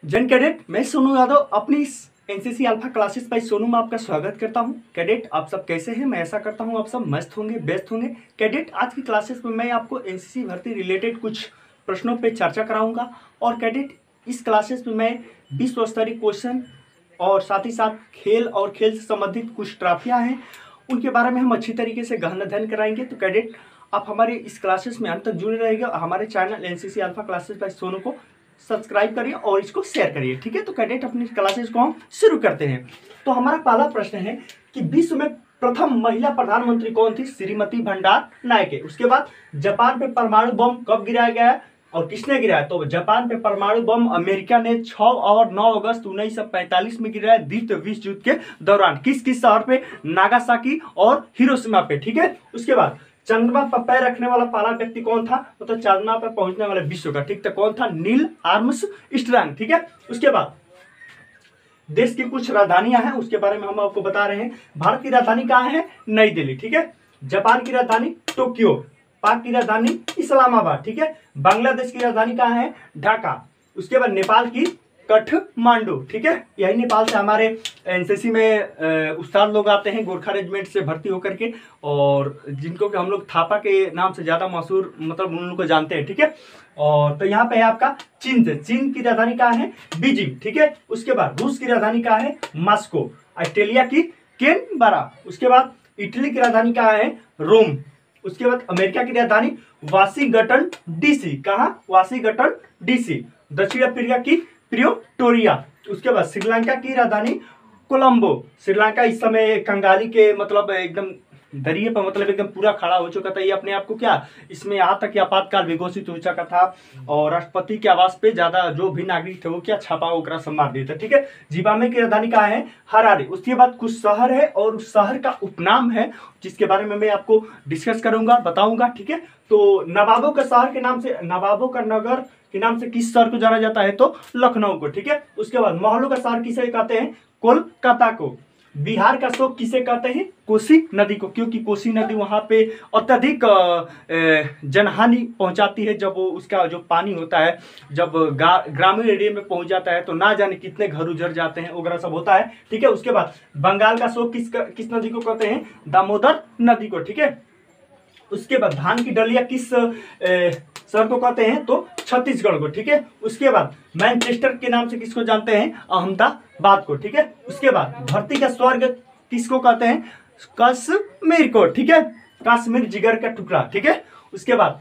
जन कैडेट, मैं सोनू यादव अपनी इस NCC alpha classes bye Sonu में आपका स्वागत करता हूं। कैडेट, आप सब कैसे हैं? मैं ऐसा करता हूं आप सब मस्त होंगे, बेस्ट होंगे। कैडेट, आज की क्लासेस में मैं आपको एनसीसी भर्ती रिलेटेड कुछ प्रश्नों पे चर्चा कराऊंगा। और कैडेट, इस क्लासेस में मैं विश्व स्तरीय क्वेश्चन और साथ ही साथ खेल और खेल से संबंधित कुछ ट्रॉफियाँ हैं, उनके बारे में हम अच्छी तरीके से गहन अध्ययन कराएंगे। तो कैडेट, आप हमारे इस क्लासेस में अंत तक जुड़े रहेंगे और हमारे channel NCC alpha classes bye Sonu को सब्सक्राइब करिए और इसको शेयर करिए, ठीक है। तो कैडेट, अपनी क्लासेस को हम शुरू करते हैं। तो हमारा पहला प्रश्न है कि विश्व में प्रथम महिला प्रधानमंत्री कौन थी? श्रीमती भंडार नायके। उसके बाद जापान पे परमाणु बम कब गिराया गया और किसने गिराया? तो जापान पे परमाणु बम अमेरिका ने 6 और 9 अगस्त 1945 में गिराया द्वितीय विश्व युद्ध के दौरान। किस किस शहर पे? नागासाकी और हिरोशिमा पे, ठीक है। उसके बाद चंद्रमा पर पैर रखने वाला पहला व्यक्ति कौन था? तो चंद्रमा पर पहुंचने वाले विश्व का, ठीक था, कौन था? नील आर्मस्ट्रांग, ठीक है। उसके बाद देश की कुछ राजधानियां हैं, उसके बारे में हम आपको बता रहे हैं। भारत की राजधानी कहाँ है? नई दिल्ली, ठीक है। जापान की राजधानी टोक्यो। पाक की राजधानी इस्लामाबाद, ठीक है। बांग्लादेश की राजधानी कहाँ है? ढाका। उसके बाद नेपाल की काठमांडू, ठीक है। यही नेपाल से हमारे एनसीसी में उस्ताद लोग आते हैं गोरखा रेजिमेंट से भर्ती होकर के, और जिनको कि हम लोग थापा के नाम से ज्यादा मशहूर, मतलब उन लोग को जानते हैं, ठीक है। और तो यहाँ पे है आपका चीन से। चीन की राजधानी कहाँ है? बीजिंग, ठीक है। उसके बाद रूस की राजधानी कहाँ है? मॉस्को। ऑस्ट्रेलिया की कैनबरा। उसके बाद इटली की राजधानी कहाँ है? रोम। उसके बाद अमेरिका की राजधानी वाशिंगटन डीसी। कहाँ? Washington DC. दक्षिण अफ्रीका की प्रिटोरिया। उसके बाद श्रीलंका की राजधानी कोलंबो। श्रीलंका इस समय कंगाली के मतलब एकदम दरिये पर, मतलब एकदम पूरा खड़ा हो चुका था। ये अपने आप को क्या, इसमें यहाँ तक कि आपातकाल भी घोषित हो चुका था और राष्ट्रपति के आवास पे ज्यादा जो भी नागरिक थे वो क्या छापा ओकरा सब मार दिए थे, ठीक है। जिम्बाब्वे की राजधानी कहाँ है? हरारे। उसके बाद कुछ शहर है और उस शहर का उपनाम है जिसके बारे में मैं आपको डिस्कस करूंगा, बताऊंगा, ठीक है। तो नवाबों के शहर के नाम से, नवाबों का नगर के नाम से किस शहर को जाना जाता है? तो लखनऊ को, ठीक है। उसके बाद महलों का शहर किसे कहते हैं? कोलकाता को। बिहार का शोक किसे कहते हैं? कोसी नदी को, क्योंकि कोसी नदी वहां पे अत्यधिक जनहानि पहुंचाती है। जब वो उसका जो पानी होता है जब ग्रामीण एरिया में पहुंच जाता है तो ना जाने कितने घर उजड़ जाते हैं, वगैरह सब होता है, ठीक है। उसके बाद बंगाल का शोक किस नदी को कहते हैं? दामोदर नदी को, ठीक है। उसके बाद धान की डलिया किस शहर को कहते हैं? तो छत्तीसगढ़ को, ठीक है। उसके बाद मैनचेस्टर के नाम से किसको जानते हैं? अहमदाबाद को, ठीक है। उसके बाद धरती का स्वर्ग किसको कहते हैं? कश्मीर को, ठीक है। कश्मीर जिगर का टुकड़ा, ठीक है। उसके बाद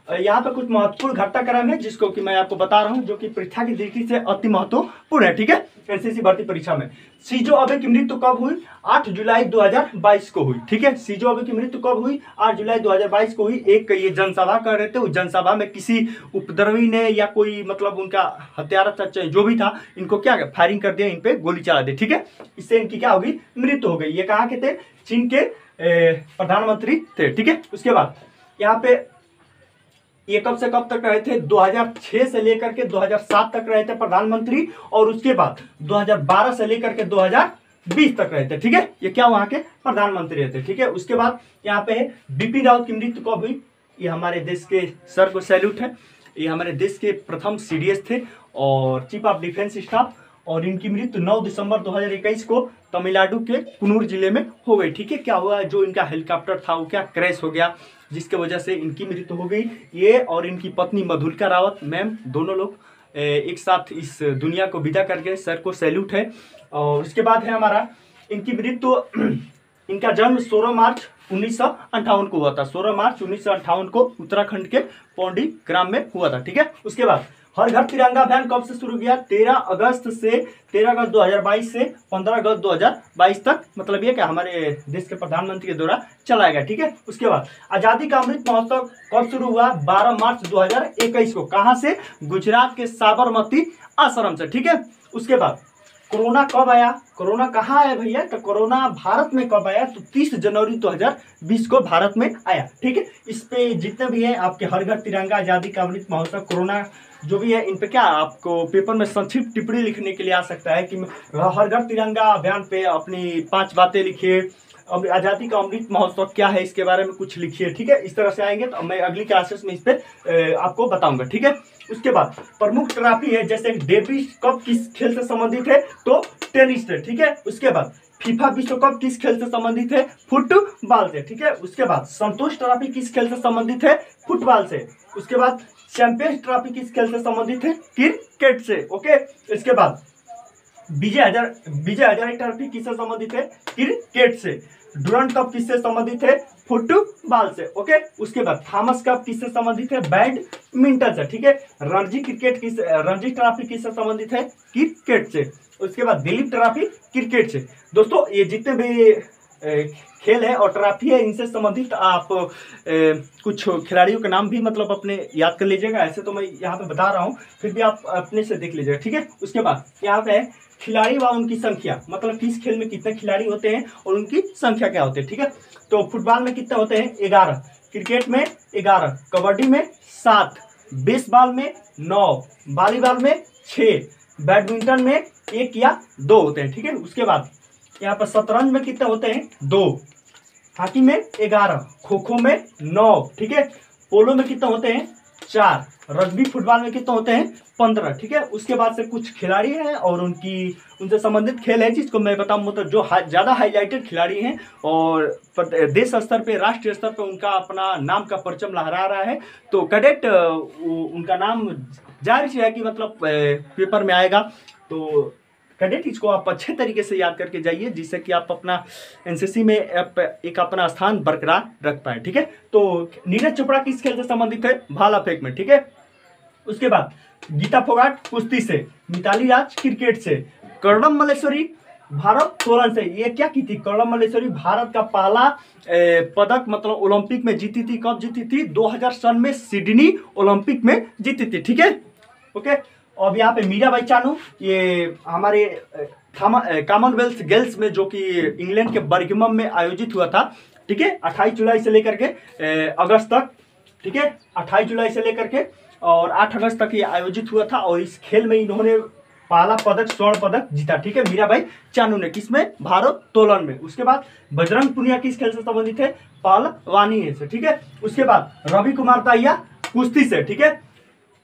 यहाँ पे कुछ महत्वपूर्ण घटनाक्रम है जिसको कि मैं आपको बता रहा हूँ, जो कि परीक्षा की दृष्टि से अति महत्वपूर्ण है, ठीक है, एनसीसी भर्ती परीक्षा में। शिंजो अबे की मृत्यु कब हुई? 8 जुलाई 2022 को हुई, ठीक है। शिंजो अबे की मृत्यु कब हुई? 8 जुलाई 2022 को हुई। एक ये जनसभा कर रहे थे, उस जनसभा में किसी उपद्रवी ने या कोई मतलब उनका हत्यारा जो भी था, इनको क्या फायरिंग कर दिया, इन पे गोली चला दी, ठीक है। इससे इनकी क्या होगी? मृत्यु हो गई। ये कहाँ के थे? चीन के प्रधानमंत्री थे, ठीक है। उसके बाद यहाँ पे ये कब से कब तक रहे थे? 2006 से लेकर के 2007 तक रहे थे प्रधानमंत्री, और उसके बाद 2012 से लेकर के 2020 तक रहे थे, ठीक है। ये क्या वहां के प्रधानमंत्री रहते, ठीक है। उसके बाद यहाँ पे बिपिन रावत की मृत्यु कब हुई? ये हमारे देश के सर को सैल्यूट है, ये हमारे देश के प्रथम सीडीएस थे और चीफ ऑफ डिफेंस स्टाफ, और इनकी मृत्यु 9 दिसंबर 2021 को तमिलनाडु के कुन्नूर जिले में हो गई, ठीक है। क्या हुआ? जो इनका हेलीकॉप्टर था वो क्या क्रैश हो गया, जिसके वजह से इनकी मृत्यु हो गई। ये और इनकी पत्नी मधुलिका रावत मैम, दोनों लोग एक साथ इस दुनिया को विदा कर गए। सर को सैल्यूट है। और उसके बाद है हमारा इनकी मृत्यु, इनका जन्म 16 मार्च 1958 को हुआ था। 16 मार्च 1958 को उत्तराखंड के पौंडी ग्राम में हुआ था, ठीक है। उसके बाद हर घर तिरंगा अभियान कब से शुरू किया? 13 अगस्त 2022 से 15 अगस्त 2022 तक, मतलब ये क्या हमारे देश के प्रधानमंत्री के द्वारा चलाया गया, ठीक है। उसके बाद आजादी का अमृत महोत्सव कब शुरू हुआ? 12 मार्च 2021 को। कहां से? गुजरात के साबरमती आश्रम से, ठीक है। उसके बाद कोरोना कब आया? कोरोना कहाँ आया भैया? तो कोरोना भारत में कब आया? तो 30 जनवरी 2020 को भारत में आया, ठीक है। इस पे जितने भी है आपके हर घर तिरंगा, आजादी का अमृत महोत्सव, कोरोना जो भी है, इन पे क्या आपको पेपर में संक्षिप्त टिप्पणी लिखने के लिए आ सकता है कि हर घर तिरंगा अभियान पे अपनी 5 बातें लिखिए, अब आज़ादी का अमृत महोत्सव क्या है इसके बारे में कुछ लिखिए, ठीक है। इस तरह से आएंगे तो मैं अगली क्लासेस में इस पर आपको बताऊंगा, ठीक है। उसके बाद प्रमुख ट्रॉफी है, जैसे डेविस कप किस खेल से संबंधित है, तो टेनिस से, ठीक है। उसके बाद फीफा विश्व कप किस खेल से संबंधित है, फुटबॉल से, ठीक है। उसके बाद संतोष ट्रॉफी किस खेल से संबंधित है, फुटबॉल से। उसके बाद चैंपियंस ट्रॉफी किस खेल से संबंधित है, क्रिकेट से, ओके। इसके बाद विजय हजारे ट्रॉफी किससे संबंधित है, क्रिकेट से। डुरंड कप किससे संबंधित है, फुटबॉल से, ओके। उसके बाद थॉमस कप किससे संबंधित है, बैडमिंटन से, ठीक है। रणजी ट्रॉफी किससे संबंधित है, क्रिकेट से। उसके बाद दिलीप ट्रॉफी क्रिकेट से। दोस्तों ये जितने भी खेल है और ट्रॉफी है इनसे संबंधित आप कुछ खिलाड़ियों के नाम भी मतलब अपने याद कर लीजिएगा। ऐसे तो मैं यहाँ पे बता रहा हूँ, फिर भी आप अपने से देख लीजिएगा, ठीक है। उसके बाद यहाँ पे खिलाड़ी व उनकी संख्या, मतलब किस खेल में कितने खिलाड़ी होते हैं और उनकी संख्या क्या होती है, ठीक है। तो फुटबॉल में कितने होते हैं, 11, क्रिकेट में 11, कबड्डी में 7, बेसबॉल में 9, वॉलीबॉल में 6, बैडमिंटन में 1 या 2 होते हैं, ठीक है। उसके बाद यहाँ पर शतरंज में कितने होते हैं, 2, हॉकी में 11, खो खो में 9, ठीक है। पोलो में कितने होते हैं, 4, रग्बी फुटबॉल में कितने होते हैं, 15, ठीक है। उसके बाद से कुछ खिलाड़ी हैं और उनसे संबंधित खेल है जिसको मैं बताऊं, मतलब जो ज़्यादा हाईलाइटेड खिलाड़ी हैं और देश स्तर पे, राष्ट्रीय स्तर पे उनका अपना नाम का परचम लहरा रहा है। तो कैडेट उनका नाम जाहिर सी है कि मतलब पेपर में आएगा। तो कैडेट इसको आप अच्छे तरीके से याद करके जाइए, जिससे कि आप अपना एनसीसी में एक अपना स्थान बरकरार रख पाए, ठीक है। तो नीरज चोपड़ा किस खेल से संबंधित है, भाला फेंक में, ठीक है। उसके बाद गीता फोगाट कुश्ती से, मिताली राज क्रिकेट से, कर्णम मल्लेश्वरी भारोत्तोलन से। ये क्या की थी, कर्णम मल्लेश्वरी भारत का पहला पदक मतलब ओलंपिक में जीती थी। कब जीती थी, 2000 सन में सिडनी ओलंपिक में जीती थी, ठीक है, ओके। अब यहाँ पे मीराबाई चानू, ये हमारे कॉमनवेल्थ गेम्स में जो कि इंग्लैंड के बर्मिंघम में आयोजित हुआ था, ठीक है, 28 जुलाई से लेकर के अगस्त तक, ठीक है, 28 जुलाई से लेकर के और 8 अगस्त तक ये आयोजित हुआ था। और इस खेल में इन्होंने पहला पदक, स्वर्ण पदक जीता, ठीक है, मीराबाई चानू ने, किसमें, भारोत्तोलन में। उसके बाद बजरंग पुनिया किस खेल से संबंधित है, पहलवानी से, ठीक है। उसके बाद रवि कुमार दाहिया कुश्ती से, ठीक है।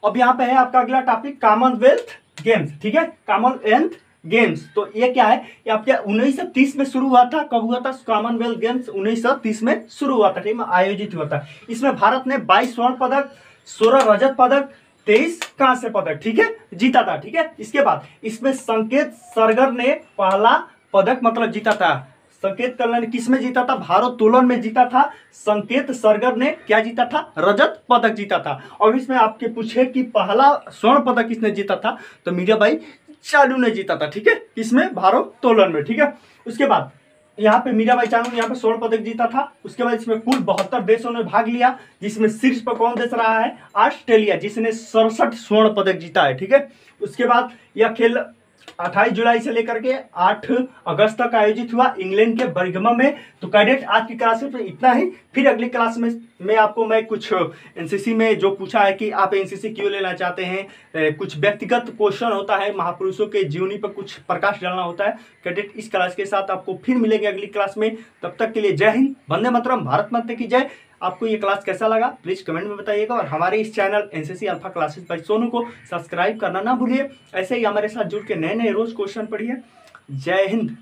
अब यहाँ पे है आपका अगला टॉपिक कॉमनवेल्थ गेम्स, ठीक है, कॉमनवेल्थ गेम्स। तो ये क्या है, ये आपके 1930 में शुरू हुआ था। कब हुआ था, कॉमनवेल्थ गेम्स 1930 में शुरू हुआ था, ठीक है, आयोजित हुआ था। इसमें भारत ने 22 स्वर्ण पदक, 16 रजत पदक, 23 कांस्य पदक, ठीक है, जीता था, ठीक है। इसके बाद इसमें संकेत सरगर ने पहला पदक मतलब जीता था। संकेत सरगर ने किस में जीता था, भारोत्तोलन में जीता था। संकेत सरगर ने क्या जीता था, रजत पदक जीता था। और इसमें आपके पूछे कि पहला स्वर्ण पदक किसने जीता था, तो मीराबाई चानू ने जीता था, ठीक है, इसमें भारोत्तोलन में, ठीक है। उसके बाद यहाँ पे मीराबाई चानू ने यहाँ पे स्वर्ण पदक जीता था। उसके बाद इसमें कुल 72 देशों ने भाग लिया, जिसमें शीर्ष पर कौन देश रहा है, ऑस्ट्रेलिया, जिसने 67 स्वर्ण पदक जीता है, ठीक है। उसके बाद यह खेल 28 जुलाई से लेकर के 8 अगस्त तक आयोजित हुआ इंग्लैंड के बर्मिंघम में। तो कैडेट आज की क्लास में इतना ही। फिर अगली क्लास में आपको मैं कुछ एनसीसी में जो पूछा है कि आप एनसीसी क्यों लेना चाहते हैं, कुछ व्यक्तिगत क्वेश्चन होता है, महापुरुषों के जीवनी पर कुछ प्रकाश डालना होता है। कैडेट इस क्लास के साथ आपको फिर मिलेंगे अगली क्लास में। तब तक के लिए जय हिंद, वंदे मातरम, भारत माता की जय। आपको ये क्लास कैसा लगा प्लीज़ कमेंट में बताइएगा और हमारे इस channel NCC alpha classes bye Sonu को सब्सक्राइब करना ना भूलिए। ऐसे ही हमारे साथ जुड़ के नए नए रोज क्वेश्चन पढ़िए। जय हिंद।